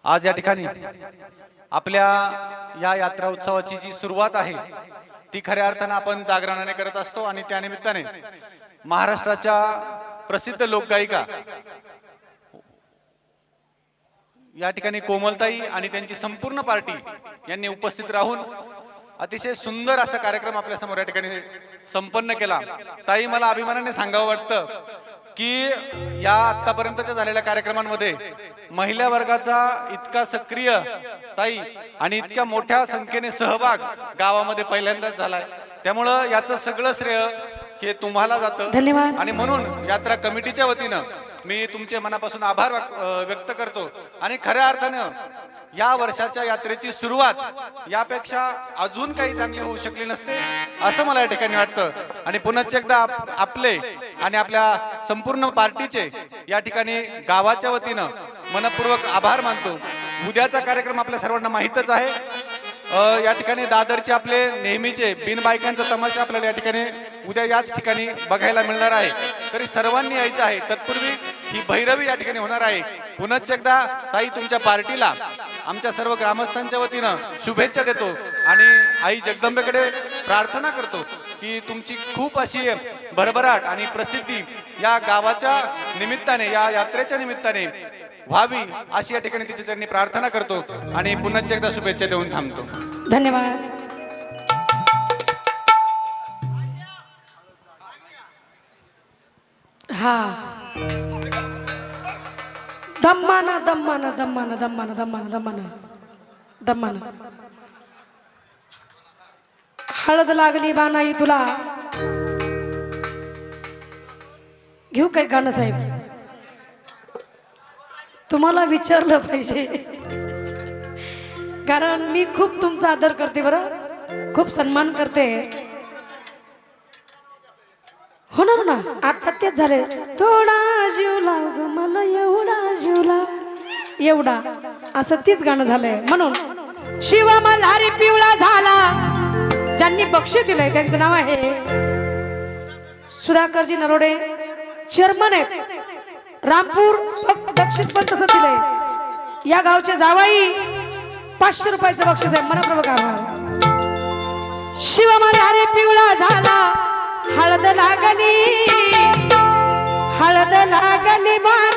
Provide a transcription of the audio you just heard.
आज या ठिकाणी आपल्या या यात्रा उत्सवाची जी सुरुवात आहे ती खऱ्या अर्थाने आपण जागरणाने करत असतो आणि त्या निमित्ताने महाराष्ट्राच्या प्रसिद्ध लोकगायिका या ठिकाणी कोमलताई आणि त्यांची संपूर्ण पार्टी यांनी उपस्थित राहून अतिशय सुंदर असा कार्यक्रम आपल्या समोर या ठिकाणी संपन्न केला। ताई, मला अभिमानाने सांगावं वाटतं की या आतापर्यंतच्या झालेल्या कार्यक्रमांमध्ये महिला वर्गाचा इतका सक्रिय ताई आणि इतक्या मोठ्या संख्येने सहभाग गावामध्ये पहिल्यांदाच झालाय, त्यामुळं याचं सगळं श्रेय हे तुम्हाला जातं। धन्यवाद। आणि म्हणून यात्रा कमिटीच्या वतीनं मी तुमचे मनापासून आभार व्यक्त करतो आणि खऱ्या अर्थानं या वर्षाच्या यात्रेची सुरुवात यापेक्षा अजून काही चांगली होऊ शकली नसते असं मला या ठिकाणी वाटतं। आणि पुन्हा एकदा आपले आणि आपल्या संपूर्ण पार्टीचे या ठिकाणी गावाच्या वतीनं मनपूर्वक आभार मानतो। उद्याचा कार्यक्रम आपल्या सर्वांना माहीतच आहे। या ठिकाणी दादरचे आपले नेहमीचे बिनबायकांचा तमाशा आपल्याला या ठिकाणी उद्या याच ठिकाणी बघायला मिळणार आहे, तरी सर्वांनी यायचं आहे। तत्पूर्वी ही भैरवी या ठिकाणी होणार आहे। पुन्हा एकदा ताई, तुमच्या पार्टीला आमच्या सर्व ग्रामस्थांच्या वतीनं शुभेच्छा देतो आणि आई जगदंबेकडे प्रार्थना करतो की तुमची खूप अशी भरभराट आणि प्रसिद्धी या गावाच्या निमित्ताने, या यात्रेच्या निमित्ताने व्हावी अशी या ठिकाणी तिच्या चरणी प्रार्थना करतो आणि पुन्हा एकदा शुभेच्छा देऊन थांबतो। धन्यवाद। हा, दम्माना दम्माना दम्माना दम्माना दम्माना दम्माना दम्माना हळद लागली बानाई तुला। घेऊ काय गाणं साहेब? तुम्हाला विचारलं पाहिजे कारण मी खूप तुमचा आदर करते, बरं खूप सन्मान करते। होणार ना, आता तेच झाले। थोडा जीव लाव ग मला, एवढा जीव लाव, एवढा असं तीच गाणं झालंय। म्हणून शिव मल्हारी पिवळा झाला, ज्यांनी बक्षीस दिलंय त्यांचं नाव आहे सुधाकरजी नरोडे, चेअरमन आहेत रामपूर। बक्षीस पण तसं दिलंय। या गावचे जावाई 500 रुपयाचं बक्षीस आहे। मनपूर्वक आभार। शिव मल्हारी पिवळा झाला, हळद लागली, हळद लागली बाण